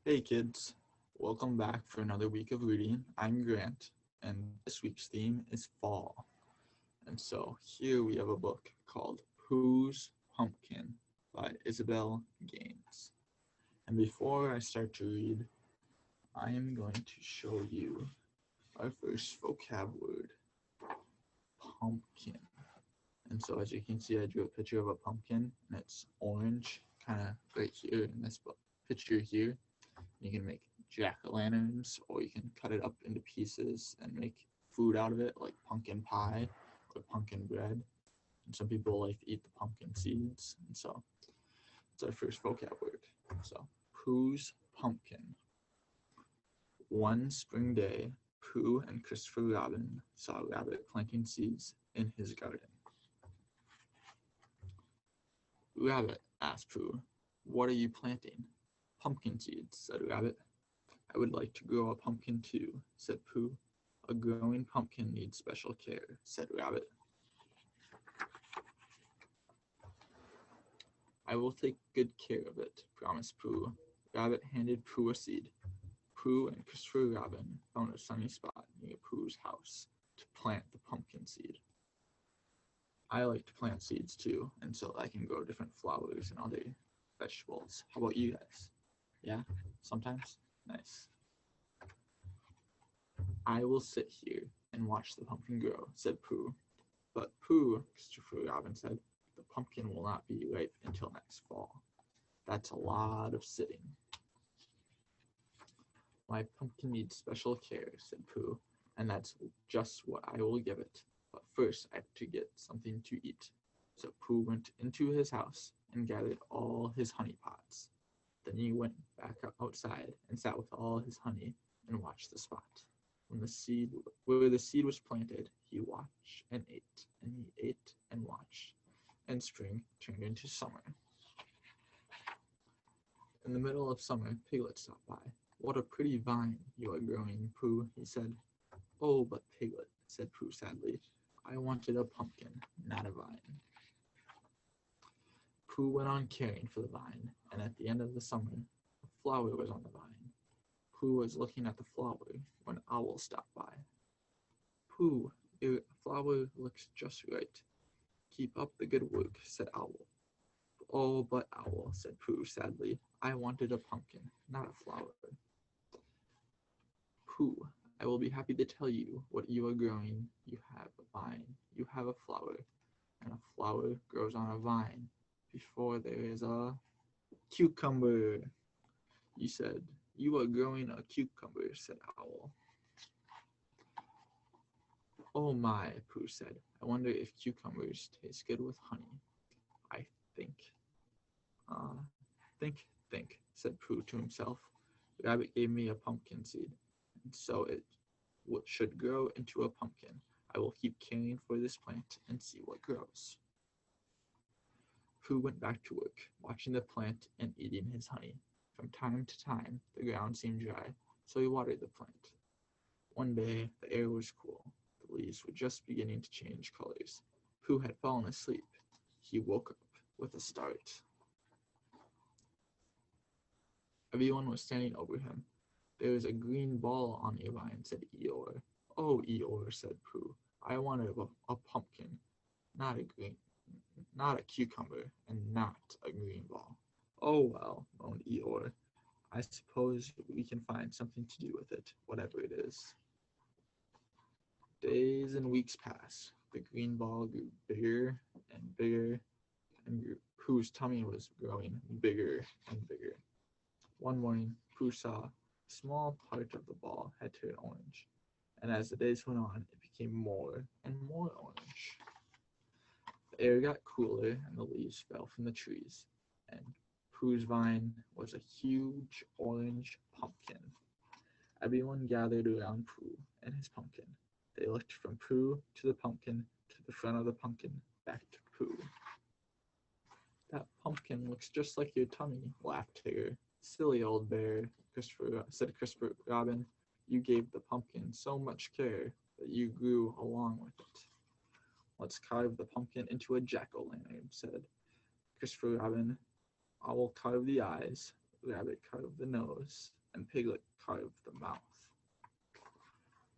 Hey kids, welcome back for another week of reading. I'm Grant, and this week's theme is fall. And so here we have a book called Pooh's Pumpkin by Isabel Gaines. And before I start to read, I am going to show you our first vocab word, pumpkin. And so as you can see, I drew a picture of a pumpkin, and it's orange, kind of right here in this picture here. You can make jack-o'-lanterns, or you can cut it up into pieces and make food out of it, like pumpkin pie or pumpkin bread. And some people like to eat the pumpkin seeds, and so it's our first vocab word. So, Pooh's pumpkin. One spring day, Pooh and Christopher Robin saw Rabbit planting seeds in his garden. Rabbit, asked Pooh, what are you planting? Pumpkin seeds, said Rabbit. I would like to grow a pumpkin too, said Pooh. A growing pumpkin needs special care, said Rabbit. I will take good care of it, promised Pooh. Rabbit handed Pooh a seed. Pooh and Christopher Robin found a sunny spot near Pooh's house to plant the pumpkin seed. I like to plant seeds too, and so I can grow different flowers and other vegetables. How about you guys? Yeah, sometimes? Nice. I will sit here and watch the pumpkin grow, said Pooh. But Pooh, Christopher Robin said, the pumpkin will not be ripe until next fall. That's a lot of sitting. My pumpkin needs special care, said Pooh, and that's just what I will give it. But first I have to get something to eat. So Pooh went into his house and gathered all his honey pots. Then he went back outside and sat with all his honey and watched the spot. Where the seed was planted, he watched and ate, and he ate and watched, and spring turned into summer. In the middle of summer, Piglet stopped by. What a pretty vine you are growing, Pooh, he said. Oh, but Piglet, said Pooh sadly, I wanted a pumpkin, not a vine. Pooh went on caring for the vine, and at the end of the summer, a flower was on the vine. Pooh was looking at the flower when Owl stopped by. Pooh, your flower looks just right. Keep up the good work, said Owl. Oh, but Owl, said Pooh sadly, I wanted a pumpkin, not a flower. Pooh, I will be happy to tell you what you are growing. You have a vine, you have a flower, and a flower grows on a vine before there is a cucumber. You said, you are growing a cucumber, said Owl. Oh my, Pooh said, I wonder if cucumbers taste good with honey. I think. Think, said Pooh to himself. Rabbit gave me a pumpkin seed, and so it should grow into a pumpkin. I will keep caring for this plant and see what grows. Pooh went back to work, watching the plant and eating his honey. From time to time, the ground seemed dry, so he watered the plant. One day, the air was cool. The leaves were just beginning to change colors. Pooh had fallen asleep. He woke up with a start. Everyone was standing over him. There is a green ball on your vine, said Eeyore. Oh, Eeyore, said Pooh, I wanted a pumpkin, not a cucumber, and not a green ball. Oh well, moaned Eeyore. I suppose we can find something to do with it, whatever it is. Days and weeks passed. The green ball grew bigger and bigger, and Pooh's tummy was growing bigger and bigger. One morning, Pooh saw a small part of the ball had turned orange, and as the days went on, it became more and more orange. The air got cooler, and the leaves fell from the trees, and Pooh's vine was a huge orange pumpkin. Everyone gathered around Pooh and his pumpkin. They looked from Pooh to the pumpkin, to the front of the pumpkin, back to Pooh. That pumpkin looks just like your tummy, laughed Tigger. Silly old bear, said Christopher Robin. You gave the pumpkin so much care that you grew along with it. Let's carve the pumpkin into a jack-o'-lantern, said Christopher Robin. I will carve the eyes, Rabbit carved the nose, and Piglet carved the mouth.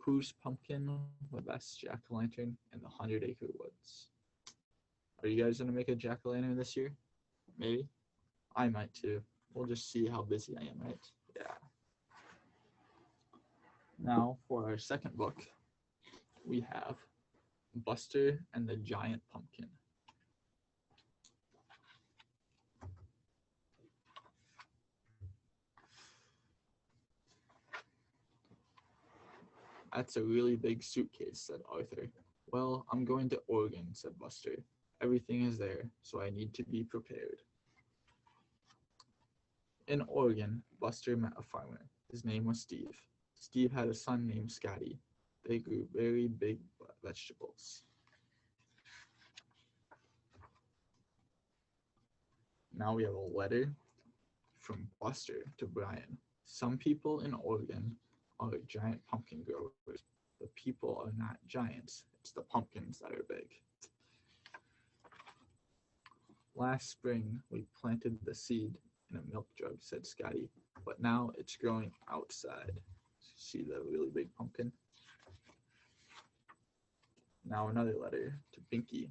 Pooh's pumpkin was the best jack-o'-lantern in the 100-acre woods. Are you guys going to make a jack-o'-lantern this year? Maybe? I might too. We'll just see how busy I am, right? Yeah. Now, for our second book, we have Buster and the Giant Pumpkin. That's a really big suitcase, said Arthur. Well, I'm going to Oregon, said Buster. Everything is there, so I need to be prepared. In Oregon, Buster met a farmer. His name was Steve. Steve had a son named Scotty. They grew very big vegetables. Now we have a letter from Buster to Brian. Some people in Oregon are giant pumpkin growers. The people are not giants. It's the pumpkins that are big. Last spring, we planted the seed in a milk jug, said Scotty, but now it's growing outside. See the really big pumpkin? Now another letter to Pinky.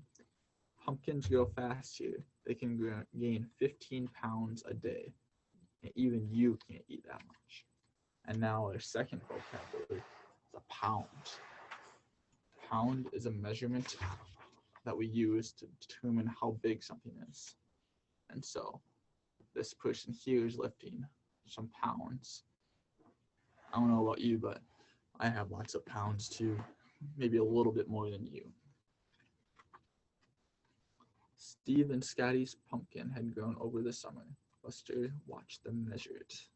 Pumpkins grow fast here. They can gain 15 pounds a day. And even you can't eat that much. And now our second vocabulary is a pound. Pound is a measurement that we use to determine how big something is. And so this person here is lifting some pounds. I don't know about you, but I have lots of pounds too. Maybe a little bit more than you. Steve and Scotty's pumpkin had grown over the summer. Buster watched them measure it.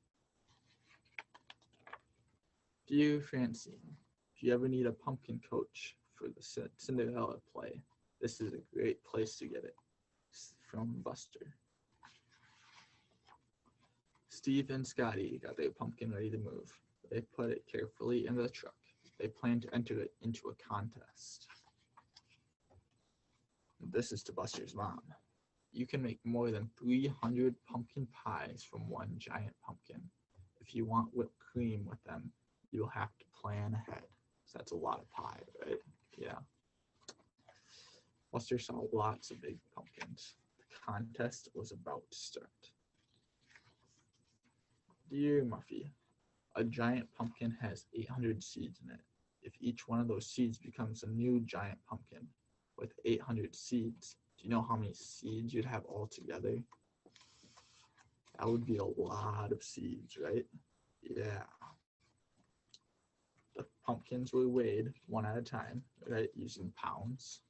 Dear Francine, if you ever need a pumpkin coach for the Cinderella play, this is a great place to get it. From Buster. Steve and Scotty got their pumpkin ready to move. They put it carefully in the truck. They planned to enter it into a contest. This is to Buster's mom. You can make more than 300 pumpkin pies from one giant pumpkin. If you want whipped cream with them, you'll have to plan ahead. So that's a lot of pie, right? Yeah. Buster saw lots of big pumpkins. The contest was about to start. Dear Muffy, a giant pumpkin has 800 seeds in it. If each one of those seeds becomes a new giant pumpkin with 800 seeds, do you know how many seeds you'd have altogether? That would be a lot of seeds, right? Yeah. The pumpkins were weighed one at a time, right, using pounds.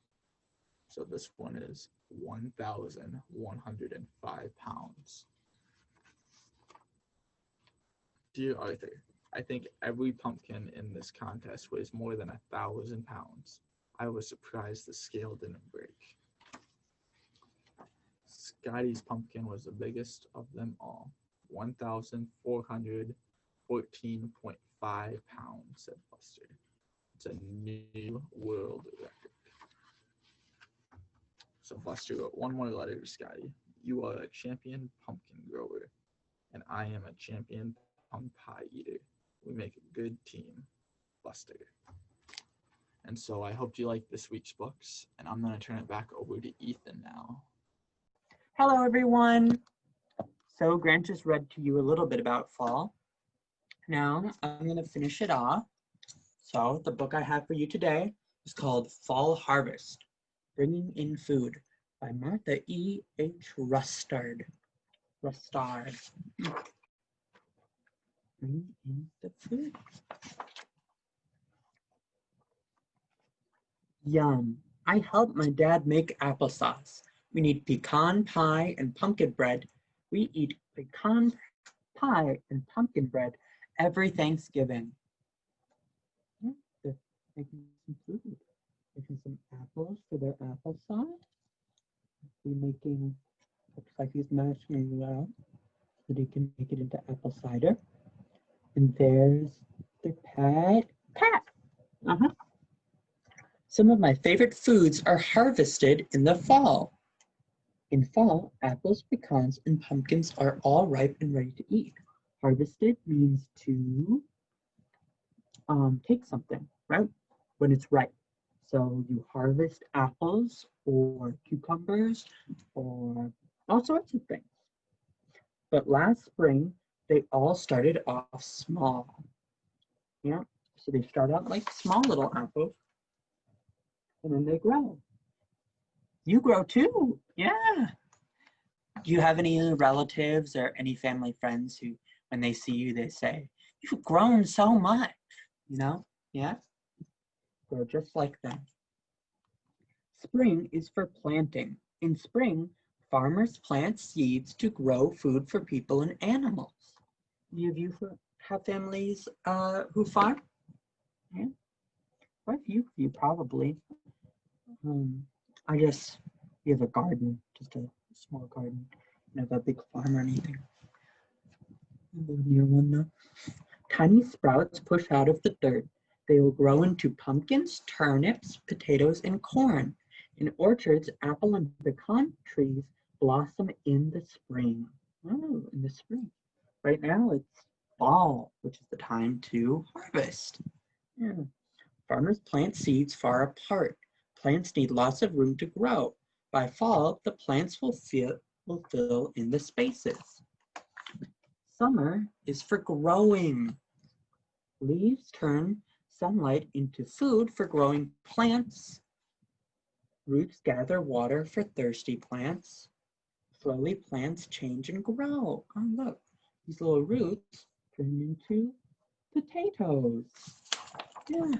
So this one is 1,105 pounds. Dear Arthur, I think every pumpkin in this contest weighs more than 1,000 pounds. I was surprised the scale didn't break. Scotty's pumpkin was the biggest of them all, 1,414.5 pounds, said Buster. It's a new world record. So Buster wrote one more letter to Scotty. You are a champion pumpkin grower, and I am a champion pumpkin pie eater. We make a good team, Buster. And so I hope you liked this week's books, and I'm going to turn it back over to Ethan now. Hello, everyone. So Grant just read to you a little bit about fall. Now I'm going to finish it off. So the book I have for you today is called Fall Harvest, Bringing in Food by Martha E. H. Rustard. Bringing in the food. Yum. I helped my dad make applesauce. We need pecan pie and pumpkin bread. We eat pecan pie and pumpkin bread every Thanksgiving. They're making some food. Making some apples for their applesauce. We're making, looks like he's mashing it up so that he can make it into apple cider. And there's their pet cat. Some of my favorite foods are harvested in the fall. In fall, apples, pecans, and pumpkins are all ripe and ready to eat. Harvested means to take something, right? When it's ripe. So you harvest apples or cucumbers or all sorts of things. But last spring, they all started off small. Yeah, so they start out like small little apples and then they grow. You grow too, yeah. Do you have any relatives or any family friends who, when they see you, they say, "You've grown so much," you know? Yeah, grow just like them. Spring is for planting. In spring, farmers plant seeds to grow food for people and animals. Any of you have families who farm? Yeah, quite a few of you probably. I guess you have a garden, just a small garden. You have a big farm or anything. Near one though. Tiny sprouts push out of the dirt. They will grow into pumpkins, turnips, potatoes, and corn. In orchards, apple and pecan trees blossom in the spring. Oh, in the spring. Right now it's fall, which is the time to harvest. Yeah. Farmers plant seeds far apart. Plants need lots of room to grow. By fall, the plants will fill in the spaces. Summer is for growing. Leaves turn sunlight into food for growing plants. Roots gather water for thirsty plants. Slowly plants change and grow. Oh, look, these little roots turn into potatoes. Yeah.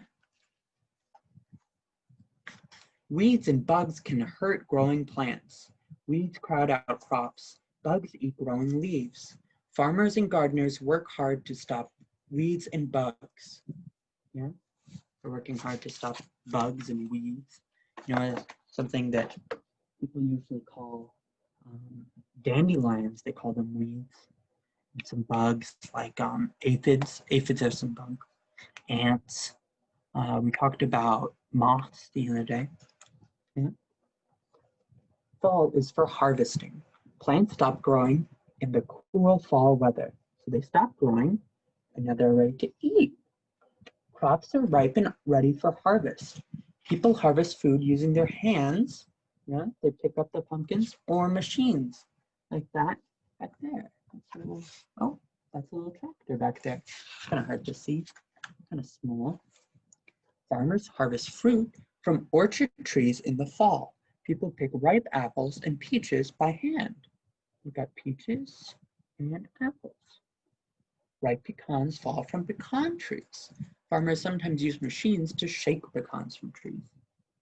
Weeds and bugs can hurt growing plants. Weeds crowd out crops. Bugs eat growing leaves. Farmers and gardeners work hard to stop weeds and bugs. Yeah, we're working hard to stop bugs and weeds. You know, it's something that people usually call dandelions. They call them weeds. And some bugs like aphids. Aphids are some bugs. Ants. We talked about moths the other day. Yeah. Fall is for harvesting. Plants stop growing in the cool fall weather. So they stop growing and now they're ready to eat. Crops are ripe and ready for harvest. People harvest food using their hands. Yeah, they pick up the pumpkins or machines like that back there. Oh, that's a little tractor back there. It's kind of hard to see, kind of small. Farmers harvest fruit from orchard trees in the fall. People pick ripe apples and peaches by hand. We've got peaches and apples. Ripe pecans fall from pecan trees. Farmers sometimes use machines to shake pecans from trees.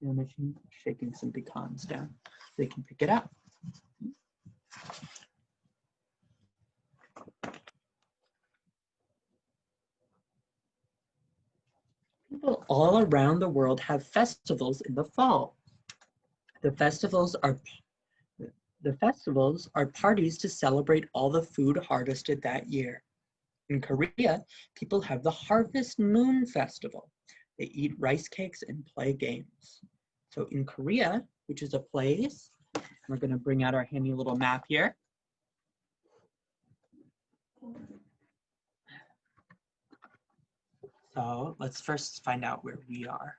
You know, machine shaking some pecans down so they can pick it up. People all around the world have festivals in the fall. The festivals are parties to celebrate all the food harvested that year. In Korea, people have the Harvest Moon Festival. They eat rice cakes and play games. So in Korea, which is a place, we're going to bring out our handy little map here. So let's first find out where we are.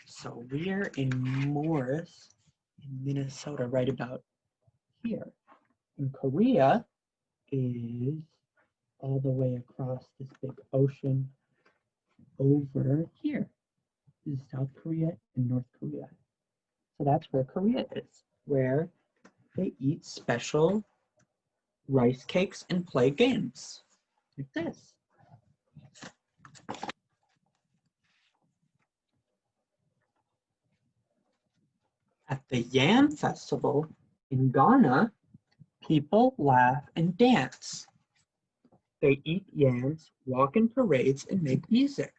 So we're in Morris, in Minnesota, right about here. And Korea is all the way across this big ocean over here. This is South Korea and North Korea. So that's where Korea is, where they eat special rice cakes and play games like this. At the Yam Festival in Ghana, people laugh and dance. They eat yams, walk in parades, and make music.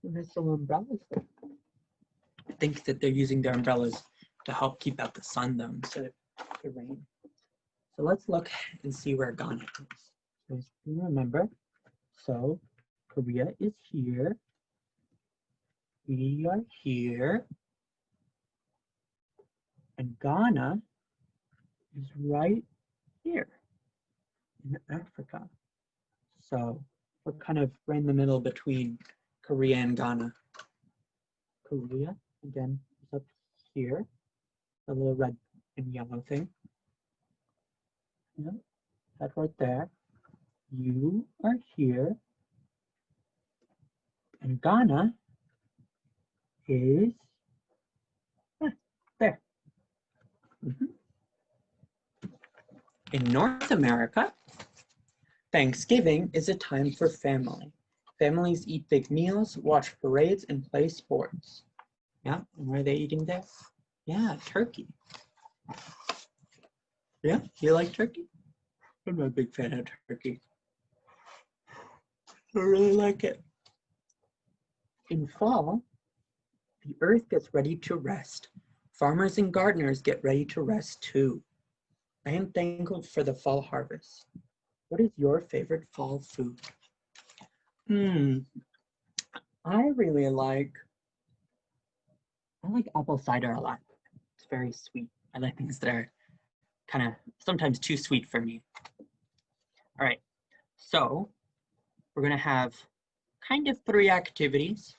There's some umbrellas there. I think that they're using their umbrellas to help keep out the sun, though, instead of the rain. So let's look and see where Ghana is. So as you remember, so Korea is here. We are here. And Ghana is right here in Africa. So we're kind of right in the middle between Korea and Ghana. Korea, again, is up here, the little red and yellow thing. Yeah, that right there. You are here. And Ghana is there. In North America, Thanksgiving is a time for family. Families eat big meals, watch parades, and play sports. Yeah, and what are they eating there? Yeah, turkey. Yeah, you like turkey? I'm not a big fan of turkey. I really like it. In fall, the earth gets ready to rest. Farmers and gardeners get ready to rest too. I am thankful for the fall harvest. What is your favorite fall food? I really like apple cider a lot. It's very sweet. I like things that are kind of sometimes too sweet for me. All right, so we're gonna have kind of 3 activities,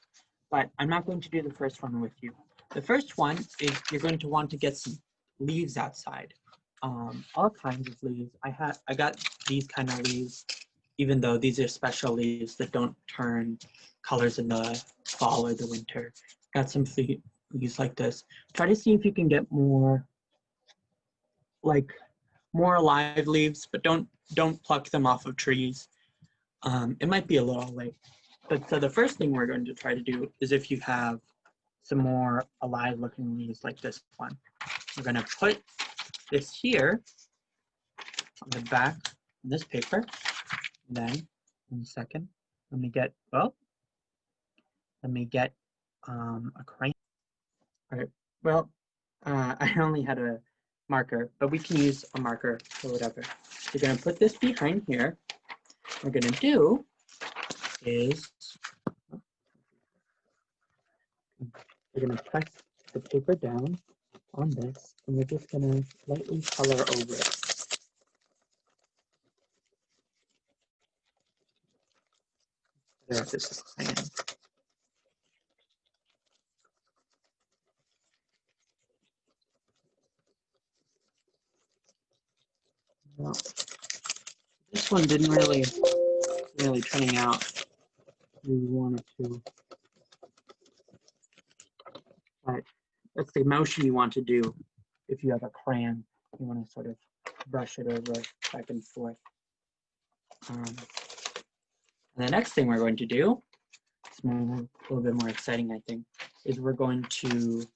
but I'm not going to do the first one with you. The first one is you're going to want to get some leaves outside. All kinds of leaves. I got these kind of leaves, even though these are special leaves that don't turn colors in the fall or the winter. Got some leaves like this. Try to see if you can get more alive leaves, but don't pluck them off of trees. It might be a little late. But so the first thing we're going to try to do is if you have some more alive looking leaves like this one, we're going to put this here on the back of this paper. Then, in a second, let me get a crayon. All right, well, I only had a marker, but we can use a marker or whatever. We're going to put this behind here. What we're going to do is we're going to press the paper down on this, and we're just going to lightly color over it. There, this is crayon. Well, this one didn't really turning out we wanted to. But that's the motion you want to do if you have a crayon. You want to sort of brush it over back and forth. And the next thing we're going to do, it's a little bit more exciting, I think, is we're going to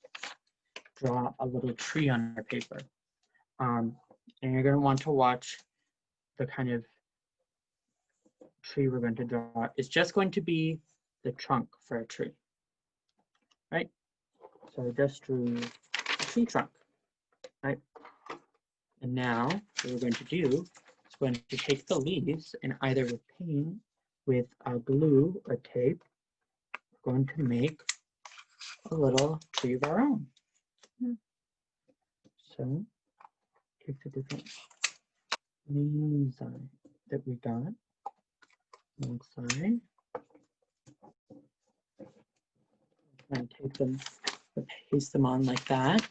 draw a little tree on our paper. And you're going to want to watch the kind of tree we're going to draw. It's just going to be the trunk for a tree, right? So I just drew a tree trunk, right? And now what we're going to do is going to take the leaves and either with paint, with glue or tape, we're going to make a little tree of our own. So take the different leaves that we got alongside. And take them, paste them on like that.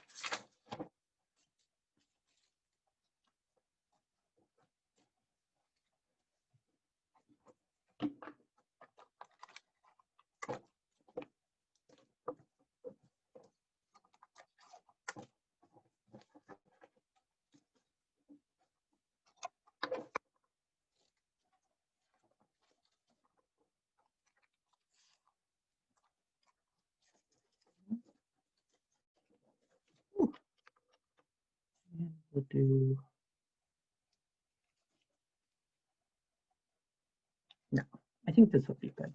And we'll do, no, I think this will be good.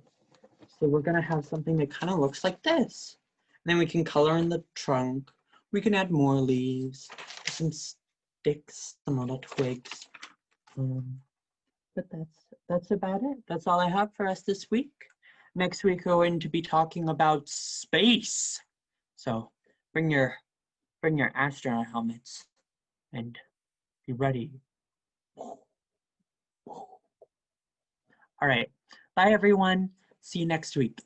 So we're gonna have something that kind of looks like this. And then we can color in the trunk. We can add more leaves, some sticks, some little twigs. But that's about it. That's all I have for us this week. Next week we're going to be talking about space. So bring your astronaut helmets and be ready. All All right. Bye, everyone. See you next week.